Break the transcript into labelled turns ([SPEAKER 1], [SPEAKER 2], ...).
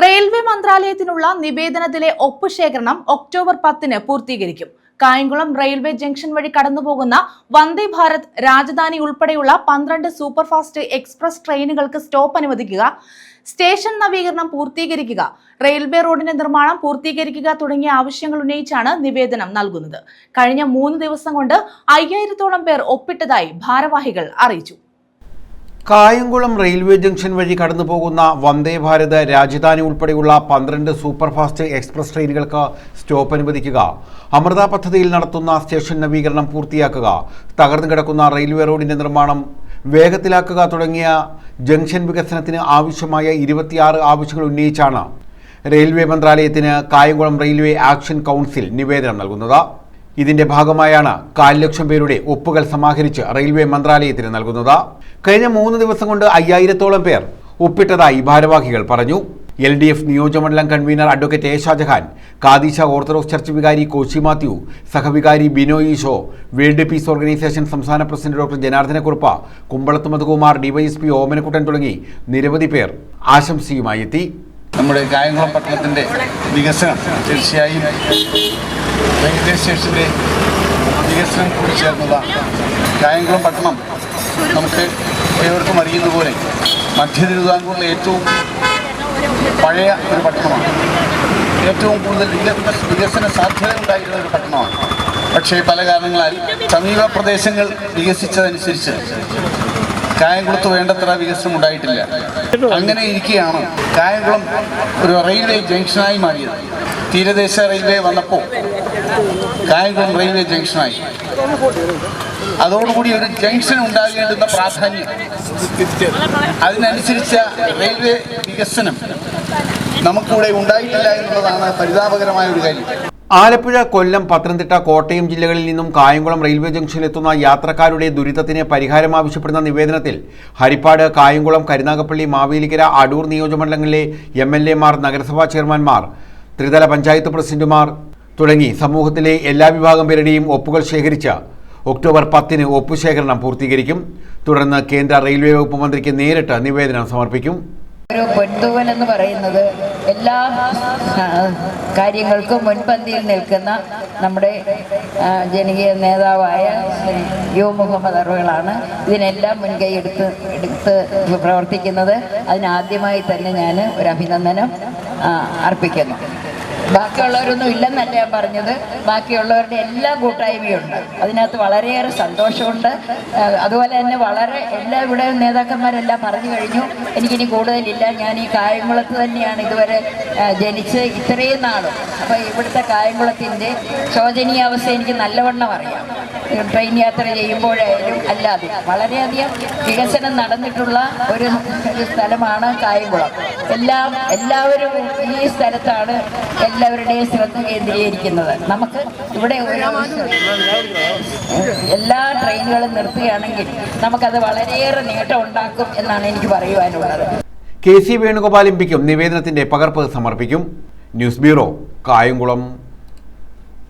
[SPEAKER 1] Railway മന്ത്രാലയത്തിനുള്ള നിവേദനത്തിലെ ഒപ്പുശേഖരണം ഒക്ടോബർ 10-ന് പൂർത്തീകരിക്കും. കായംകുളം റെയിൽവേ ജംഗ്ഷൻ വഴി കടന്നുപോകുന്ന വന്ദേ ഭാരത്, രാജധാനി ഉൾപ്പെടെയുള്ള 12 സൂപ്പർഫാസ്റ്റ് എക്സ്പ്രസ് ട്രെയിനുകൾക്ക് സ്റ്റോപ്പ് അനുവദിക്കുക, സ്റ്റേഷൻ നവീകരണം പൂർത്തീകരിക്കുക, റെയിൽവേ റോഡിന്റെ നിർമ്മാണം പൂർത്തീകരിക്കുക തുടങ്ങിയ ആവശ്യങ്ങൾ ഉന്നയിച്ചാണ് നിവേദനം നൽകുന്നത്. കഴിഞ്ഞ 3 ദിവസം കൊണ്ട് 5000-ഓളം പേർ ഒപ്പിട്ടതായി ഭാരവാഹികൾ അറിയിച്ചു.
[SPEAKER 2] കായംകുളം റെയിൽവേ ജംഗ്ഷൻ വഴി കടന്നുപോകുന്ന വന്ദേ ഭാരത്, രാജധാനി ഉൾപ്പെടെയുള്ള 12 സൂപ്പർഫാസ്റ്റ് എക്സ്പ്രസ് ട്രെയിനുകൾക്ക് സ്റ്റോപ്പ് അനുവദിക്കുക, അമൃത പദ്ധതിയിൽ നടത്തുന്ന സ്റ്റേഷൻ നവീകരണം പൂർത്തിയാക്കുക, തകർന്നു കിടക്കുന്ന റെയിൽവേ റോഡിന്റെ നിർമ്മാണം വേഗത്തിലാക്കുക തുടങ്ങിയ ജംഗ്ഷൻ വികസനത്തിന് ആവശ്യമായ 26 ആവശ്യങ്ങൾ ഉന്നയിച്ചാണ് റെയിൽവേ മന്ത്രാലയത്തിന് കായംകുളം റെയിൽവേ ആക്ഷൻ കൗൺസിൽ നിവേദനം നൽകുന്നത്. ഇതിന്റെ ഭാഗമായാണ് 1,00,000 ലക്ഷം പേരുടെ ഒപ്പുകൾ സമാഹരിച്ച് റെയിൽവേ മന്ത്രാലയത്തിന് നൽകുന്നത്. കഴിഞ്ഞ 3 ദിവസം കൊണ്ട് 5000-ഓളം പേർ ഒപ്പിട്ടതായി ഭാരവാഹികൾ പറഞ്ഞു. LDF നിയോജകമണ്ഡലം convener advocate A Shajahan, Kadeesha orthodox church വികാരി കോശി മാത്യു, സഹവികാരി Binoy Esho, world peace organisation സംസ്ഥാന president doctor Janardhanakurup, Kumbalathu Madhukumar, DYSP Omanakuttan തുടങ്ങി നിരവധി പേർ ആശംസയുമായി എത്തി.
[SPEAKER 3] നമ്മുടെ കായംകുളം പട്ടണത്തിൻ്റെ വികസനം തീർച്ചയായും റെയിൽവേ സ്റ്റേഷൻ്റെ വികസനം കൂടി ചേർന്നതാണ്. കായംകുളം പട്ടണം നമുക്ക് ഏവർക്കും അറിയുന്ന പോലെ മധ്യ തിരുവിതാംകൂറിലെ ഏറ്റവും പഴയ ഒരു പട്ടണമാണ്. ഏറ്റവും കൂടുതൽ വികസന സാധ്യത ഉണ്ടായിരുന്ന ഒരു പട്ടണമാണ്. പക്ഷേ പല കാരണങ്ങളാൽ സമീപ പ്രദേശങ്ങൾ വികസിച്ചതനുസരിച്ച് കായംകുളത്ത് വേണ്ടത്ര വികസനം ഉണ്ടായിട്ടില്ല. അങ്ങനെ ഇരിക്കുകയാണ് കായംകുളം ഒരു റെയിൽവേ ജംഗ്ഷനായി മാറിയത്. തീരദേശ റെയിൽവേ വന്നപ്പോൾ കായംകുളം റെയിൽവേ ജംഗ്ഷനായി. അതോടുകൂടി ഒരു ജംഗ്ഷൻ ഉണ്ടാകേണ്ടുന്ന പ്രാധാന്യം, അതിനനുസരിച്ച റെയിൽവേ വികസനം നമുക്കിവിടെ ഉണ്ടായിട്ടില്ല എന്നുള്ളതാണ് പരിതാപകരമായ ഒരു കാര്യം.
[SPEAKER 2] ആലപ്പുഴ, കൊല്ലം, പത്തനംതിട്ട, കോട്ടയം ജില്ലകളിൽ നിന്നും കായംകുളം റെയിൽവേ ജംഗ്ഷനിലെത്തുന്ന യാത്രക്കാരുടെ ദുരിതത്തിന് പരിഹാരം ആവശ്യപ്പെടുന്ന നിവേദനത്തിൽ ഹരിപ്പാട്, കായംകുളം, കരുനാഗപ്പള്ളി, മാവേലിക്കര, അടൂർ നിയോജകമണ്ഡലങ്ങളിലെ MLA-മാർ, നഗരസഭാ ചെയർമാൻമാർ, ത്രിതല പഞ്ചായത്ത് പ്രസിഡന്റുമാർ തുടങ്ങി സമൂഹത്തിലെ എല്ലാ വിഭാഗം പേരുടെയും ഒപ്പുകൾ ശേഖരിച്ച് ഒക്ടോബർ 10-ന് ഒപ്പുശേഖരണം പൂർത്തീകരിക്കും. തുടർന്ന് കേന്ദ്ര റെയിൽവേ വകുപ്പ് മന്ത്രിക്ക് നേരിട്ട് നിവേദനം സമർപ്പിക്കും.
[SPEAKER 4] ഒരു പൊൻതൂവൽ എന്ന് പറയുന്നത് എല്ലാ കാര്യങ്ങൾക്കും മുൻപന്തിയിൽ നിൽക്കുന്ന നമ്മുടെ ജനകീയ നേതാവായ യു മുഹമ്മദ് അറുകളാണ് ഇതിനെല്ലാം മുൻകൈ എടുത്ത് പ്രവർത്തിക്കുന്നത്. അതിനാദ്യമായി തന്നെ ഞാൻ ഒരു അഭിനന്ദനം അർപ്പിക്കുന്നു. ബാക്കിയുള്ളവരൊന്നും ഇല്ലെന്നല്ല ഞാൻ പറഞ്ഞത്, ബാക്കിയുള്ളവരുടെ എല്ലാ കൂട്ടായ്മയുണ്ട്. അതിനകത്ത് വളരെയേറെ സന്തോഷമുണ്ട്. അതുപോലെ തന്നെ ഇവിടെ നേതാക്കന്മാരെല്ലാം പറഞ്ഞു കഴിഞ്ഞു. എനിക്കിനി കൂടുതലില്ല. ഞാൻ ഈ കായംകുളത്ത് തന്നെയാണ് ഇതുവരെ ജനിച്ച് ഇത്രയും നാളും. അപ്പോൾ ഇവിടുത്തെ കായംകുളത്തിൻ്റെ ശോചനീയാവസ്ഥ എനിക്ക് നല്ലവണ്ണം അറിയാം. ട്രെയിൻ യാത്ര ചെയ്യുമ്പോഴായാലും അല്ലാതെ വളരെയധികം വികസനം നടന്നിട്ടുള്ള ഒരു സ്ഥലമാണ് കായംകുളം. എല്ലാവരും ഈ സ്ഥലത്താണ് എല്ലാവരുടെയും ശ്രദ്ധ കേന്ദ്രീകരിക്കുന്നത്. നമുക്ക് ഇവിടെ എല്ലാ ട്രെയിനുകളും നിർത്തുകയാണെങ്കിൽ നമുക്കത് വളരെയേറെ നേട്ടം ഉണ്ടാക്കും എന്നാണ് എനിക്ക് പറയുവാനുള്ളത്.
[SPEAKER 2] KC വേണുഗോപാൽ MP നിവേദനത്തിന്റെ പകർപ്പ് സമർപ്പിക്കും. News bureau, Kayamkulam.